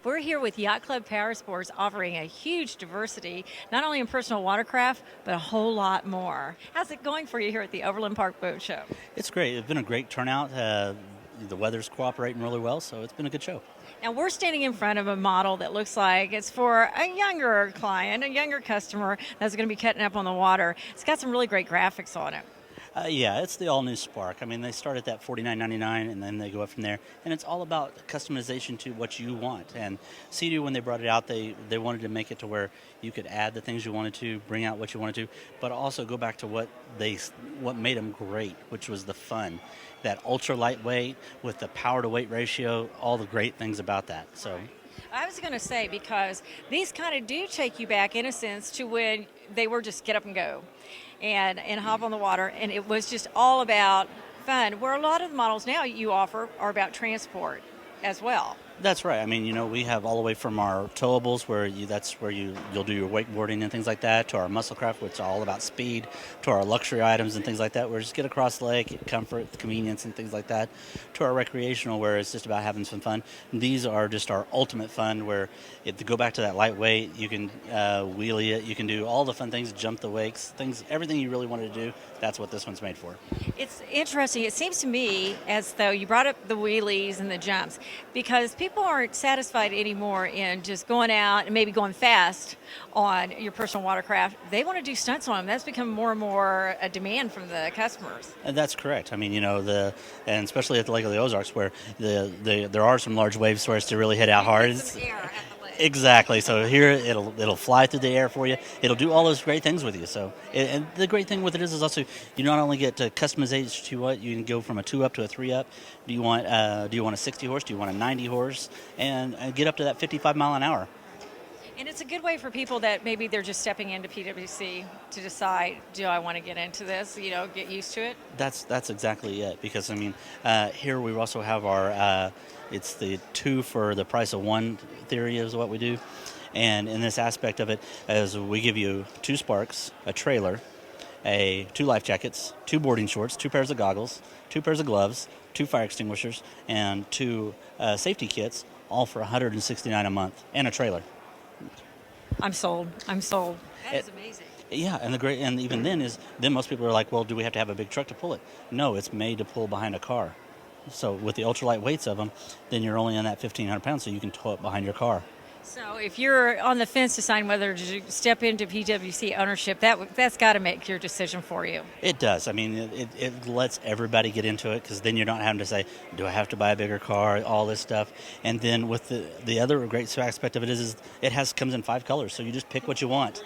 We're here with Yacht Club Powersports offering a huge diversity, not only in personal watercraft, but a whole lot more. How's it going for you here at the Overland Park Boat Show? It's great. It's been a great turnout. The weather's cooperating really well, so it's been a good show. Now we're standing in front of a model that looks like it's for a younger client, a younger customer that's going to be cutting up on the water. It's got some really great graphics on it. Yeah, it's the all-new Spark. I mean, they start at that $49.99, and then they go up from there. And it's all about customization to what you want. And Sea-Doo, when they brought it out, they wanted to make it to where you could add the things you wanted to, bring out what you wanted to, but also go back to what made them great, which was the fun. That ultra lightweight with the power to weight ratio, all the great things about that. So. I was going to say, because these kind of do take you back, in a sense, to when they were just get up and go and hop on the water, and it was just all about fun, where a lot of the models now you offer are about transport as well. That's right. I mean, we have all the way from our towables, where you'll do your wakeboarding and things like that, to our muscle craft, which is all about speed, to our luxury items and things like that, where just get across the lake, comfort, convenience, and things like that, to our recreational, where it's just about having some fun. And these are just our ultimate fun, where if you go back to that lightweight, you can wheelie it, you can do all the fun things, jump the wakes, everything you really wanted to do. That's what this one's made for. It's interesting. It seems to me as though you brought up the wheelies and the jumps, because people aren't satisfied anymore in just going out and maybe going fast on your personal watercraft. They want to do stunts on them. That's become more and more a demand from the customers. And that's correct. I mean, and especially at the Lake of the Ozarks, where there are some large waves where it's to really hit out hard. Some air at the lake. Exactly. So here it'll fly through the air for you. It'll do all those great things with you. So, and the great thing with it is also you not only get to customize to what you can go from a 2-up to a 3-up. Do you want a 60 horse? Do you want a 90 horse? And get up to that 55 mile an hour. And it's a good way for people that maybe they're just stepping into PWC to decide, do I want to get into this? Get used to it. That's exactly it. Because here we also have our it's the 2 for the price of 1 theory is what we do. And in this aspect of it, as we give you 2 Sparks, a trailer, 2 life jackets, 2 boarding shorts, 2 pairs of goggles, 2 pairs of gloves, 2 fire extinguishers, and 2 safety kits, all for $169 a month, and a trailer. I'm sold. That is amazing. Yeah, and even then most people are like, well, do we have to have a big truck to pull it? No, it's made to pull behind a car. So with the ultralight weights of them, then you're only on that 1,500 pounds, so you can tow it behind your car. So if you're on the fence deciding whether to step into PWC ownership, that's got to make your decision for you. It does. I mean, it lets everybody get into it, because then you're not having to say, do I have to buy a bigger car, all this stuff. And then with the other great aspect of it is it comes in 5 colors, so you just pick what you want.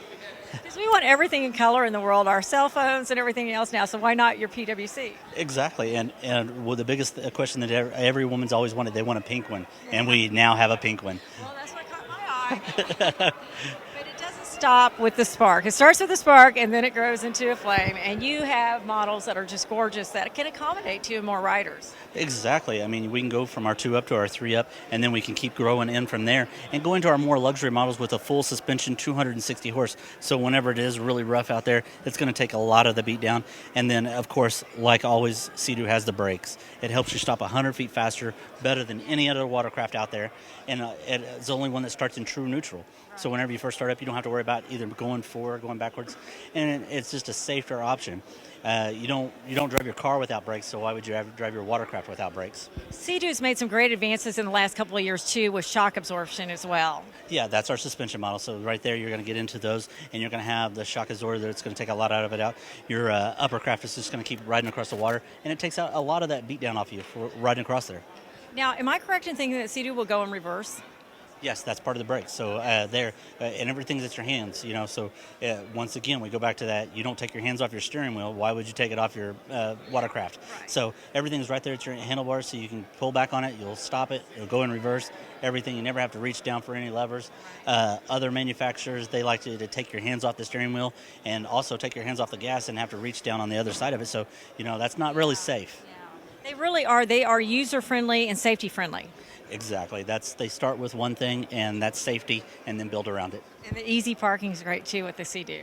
Because we want everything in color in the world, our cell phones and everything else now, so why not your PWC? Exactly, and the biggest question that every woman's always wanted, they want a pink one, and we now have a pink one. Well, that's what caught my eye. But it doesn't stop with the Spark. It starts with the Spark, and then it grows into a Flame, and you have models that are just gorgeous that can accommodate 2 or more riders. Exactly. I mean, we can go from our 2-up to our 3-up, and then we can keep growing in from there and go into our more luxury models with a full suspension, 260 horse. So whenever it is really rough out there, it's going to take a lot of the beat down. And then, of course, like always, Sea-Doo has the brakes. It helps you stop 100 feet faster, better than any other watercraft out there. And it's the only one that starts in true neutral. So whenever you first start up, you don't have to worry about either going forward or going backwards. And it's just a safer option. You don't drive your car without brakes, so why would you drive your watercraft without brakes? Sea-Doo's made some great advances in the last couple of years, too, with shock absorption as well. Yeah, that's our suspension model. So right there, you're going to get into those, and you're going to have the shock absorber that's going to take a lot out of it out. Your upper craft is just going to keep riding across the water, and it takes out a lot of that beat down off you for riding across there. Now, am I correct in thinking that Sea-Doo will go in reverse? Yes, that's part of the brakes. So and everything's at your hands, So once again, we go back to that. You don't take your hands off your steering wheel. Why would you take it off your watercraft? Right. So everything's right there at your handlebars, so you can pull back on it. You'll stop it. It'll go in reverse. Everything. You never have to reach down for any levers. Other manufacturers, they like to take your hands off the steering wheel and also take your hands off the gas and have to reach down on the other side of it. So that's not really safe. They really are. They are user-friendly and safety-friendly. Exactly. They start with one thing, and that's safety, and then build around it. And the easy parking is great, too, with the Sea-Doo.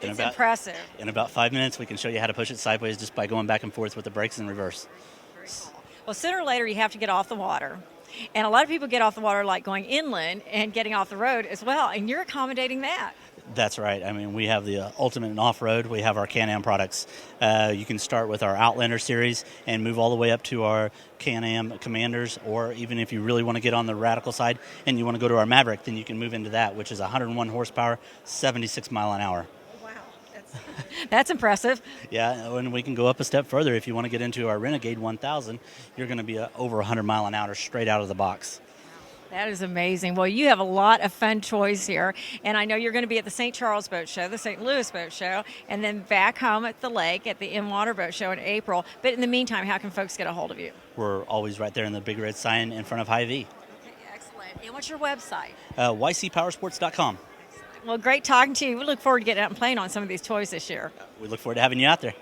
It's impressive. In about 5 minutes, we can show you how to push it sideways just by going back and forth with the brakes in reverse. Very cool. Well, sooner or later, you have to get off the water. And a lot of people get off the water like going inland and getting off the road as well, and you're accommodating that. That's right. I mean, we have the ultimate in off-road. We have our Can-Am products. You can start with our Outlander series and move all the way up to our Can-Am Commanders, or even if you really want to get on the radical side and you want to go to our Maverick, then you can move into that, which is 101 horsepower, 76 mile an hour. Wow, that's impressive. Yeah, and we can go up a step further. If you want to get into our Renegade 1000, you're going to be over 100 mile an hour straight out of the box. That is amazing. Well, you have a lot of fun toys here, and I know you're going to be at the St. Charles Boat Show, the St. Louis Boat Show, and then back home at the lake at the In-Water Boat Show in April. But in the meantime, how can folks get a hold of you? We're always right there in the big red sign in front of Hy-Vee. Okay, excellent. And what's your website? YCPowersports.com. Well, great talking to you. We look forward to getting out and playing on some of these toys this year. We look forward to having you out there.